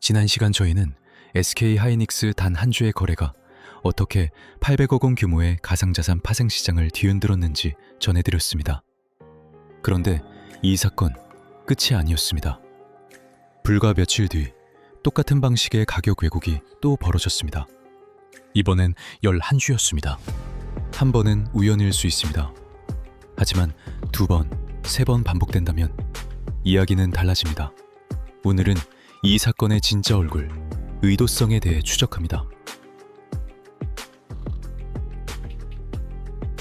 지난 시간 저희는 SK 하이닉스 단 한 주의 거래가 어떻게 800억 원 규모의 가상자산 파생 시장을 뒤흔들었는지 전해드렸습니다. 그런데 이 사건 끝이 아니었습니다. 불과 며칠 뒤 똑같은 방식의 가격 왜곡이 또 벌어졌습니다. 이번엔 11주였습니다. 한 번은 우연일 수 있습니다. 하지만 2번, 3번 반복된다면 이야기는 달라집니다. 오늘은 이 사건의 진짜 얼굴, 의도성에 대해 추적합니다.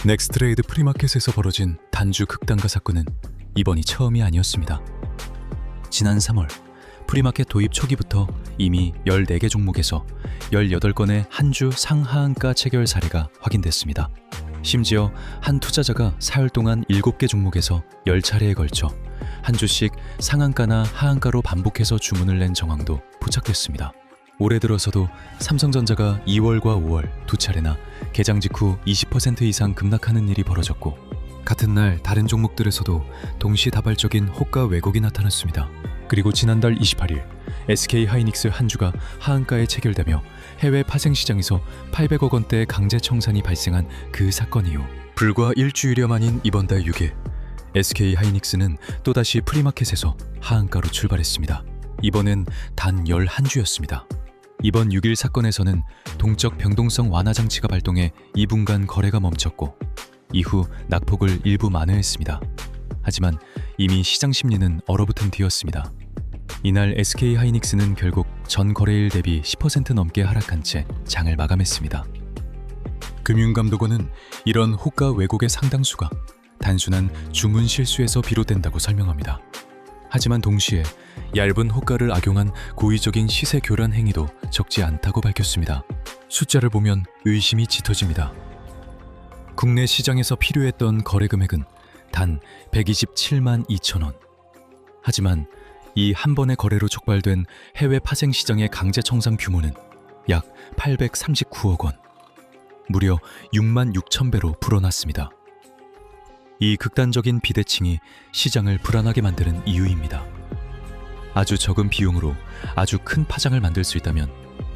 넥스트레이드 프리마켓에서 벌어진 단주 극단가 사건은 이번이 처음이 아니었습니다. 지난 3월 프리마켓 도입 초기부터 이미 14개 종목에서 18건의 한 주 상하한가 체결 사례가 확인됐습니다. 심지어 한 투자자가 사흘 동안 7개 종목에서 10차례에 걸쳐 한 주씩 상한가나 하한가로 반복해서 주문을 낸 정황도 포착됐습니다. 올해 들어서도 삼성전자가 2월과 5월 두 차례나 개장 직후 20% 이상 급락하는 일이 벌어졌고, 같은 날 다른 종목들에서도 동시다발적인 호가 왜곡이 나타났습니다. 그리고 지난달 28일 SK 하이닉스 한 주가 하한가에 체결되며 해외 파생 시장에서 800억 원대 강제 청산이 발생한 그 사건 이후 불과 일주일여 만인 이번 달 6일 SK 하이닉스는 또다시 프리마켓에서 하한가로 출발했습니다. 이번엔 단 11주였습니다. 이번 6일 사건에서는 동적 변동성 완화 장치가 발동해 2분간 거래가 멈췄고 이후 낙폭을 일부 만회했습니다. 하지만 이미 시장 심리는 얼어붙은 뒤였습니다. 이날 SK 하이닉스는 결국 전 거래일 대비 10% 넘게 하락한 채 장을 마감했습니다. 금융감독원은 이런 호가 왜곡의 상당수가 단순한 주문 실수에서 비롯된다고 설명합니다. 하지만 동시에 얇은 호가를 악용한 고의적인 시세 교란 행위도 적지 않다고 밝혔습니다. 숫자를 보면 의심이 짙어집니다. 국내 시장에서 필요했던 거래 금액은 단 127만 2천 원. 하지만 이 한 번의 거래로 촉발된 해외 파생 시장의 강제 청산 규모는 약 839억 원. 무려 6만 6천 배로 불어났습니다. 이 극단적인 비대칭이 시장을 불안하게 만드는 이유입니다. 아주 적은 비용으로 아주 큰 파장을 만들 수 있다면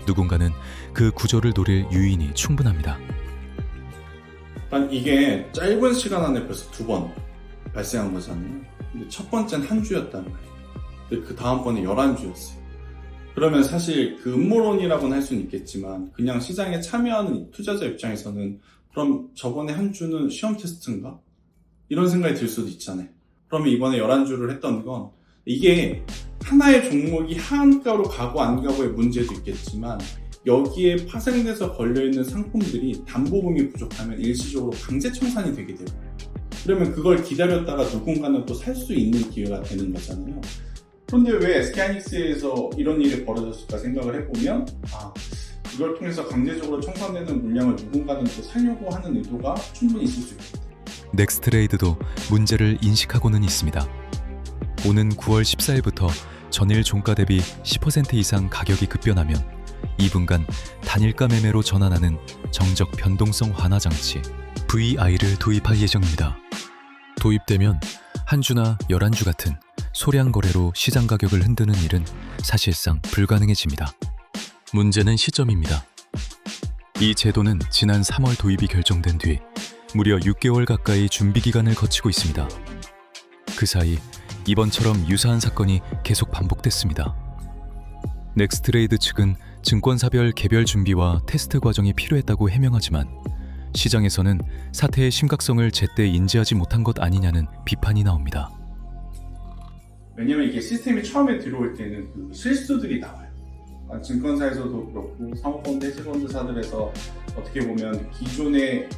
누군가는 그 구조를 노릴 유인이 충분합니다. 이게 짧은 시간 안에 벌써 2번 발생한 거잖아요. 근데 첫 번째는 한 주였단 말이에요. 근데 그 다음번에 11주였어요. 그러면 사실 그 음모론이라고는 할 수는 있겠지만 그냥 시장에 참여하는 투자자 입장에서는 그럼 저번에 한 주는 시험 테스트인가? 이런 생각이 들 수도 있잖아요. 그러면 이번에 11주를 했던 건 이게 하나의 종목이 하한가로 가고 안 가고의 문제도 있겠지만 여기에 파생돼서 걸려있는 상품들이 담보금이 부족하면 일시적으로 강제 청산이 되게 돼요. 그러면 그걸 기다렸다가 누군가는 또 살 수 있는 기회가 되는 거잖아요. 그런데 왜 SK하이닉스에서 이런 일이 벌어졌을까 생각을 해보면 이걸 통해서 강제적으로 청산되는 물량을 누군가는 또 살려고 하는 의도가 충분히 있을 수 있겠다. 넥스트레이드도 문제를 인식하고는 있습니다. 오는 9월 14일부터 전일 종가 대비 10% 이상 가격이 급변하면 2분간 단일가 매매로 전환하는 정적 변동성 완화 장치 VI를 도입할 예정입니다. 도입되면 한 주나 11주 같은 소량 거래로 시장 가격을 흔드는 일은 사실상 불가능해집니다. 문제는 시점입니다. 이 제도는 지난 3월 도입이 결정된 뒤 무려 6개월 가까이 준비 기간을 거치고 있습니다. 그 사이 이번처럼 유사한 사건이 계속 반복됐습니다. 넥스트레이드 측은 증권사별 개별 준비와 테스트 과정이 필요했다고 해명하지만 시장에서는 사태의 심각성을 제때 인지하지 못한 것 아니냐는 비판이 나옵니다. 왜냐면 이게 시스템이 처음에 들어올 때는 그 실수들이 나와요. 증권사에서도 그렇고 사모펀드, 헤지펀드사들에서 어떻게 보면 기존에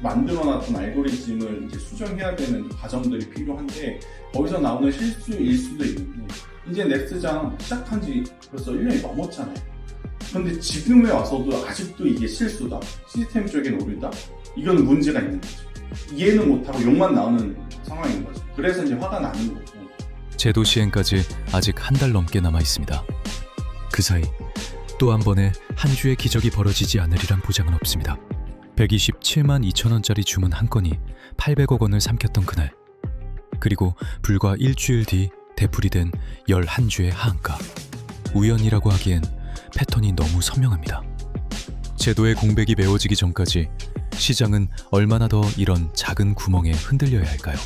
만들어놨던 알고리즘을 이제 수정해야 되는 과정들이 필요한데 거기서 나오는 실수일 수도 있는데 이제 넥스트장 시작한 지 벌써 1년이 넘었잖아요. 그런데 지금에 와서도 아직도 이게 실수다, 시스템적인 오류다, 이건 문제가 있는 거죠. 이해는 못하고 욕만 나오는 상황인 거죠. 그래서 이제 화가 나는 거고. 제도 시행까지 아직 한 달 넘게 남아 있습니다. 그 사이 또 한 번의 한 주의 기적이 벌어지지 않으리란 보장은 없습니다. 127만 2천 원짜리 주문 한 건이 800억 원을 삼켰던 그날, 그리고 불과 일주일 뒤 되풀이된 11주의 하한가. 우연이라고 하기엔 패턴이 너무 선명합니다. 제도의 공백이 메워지기 전까지 시장은 얼마나 더 이런 작은 구멍에 흔들려야 할까요?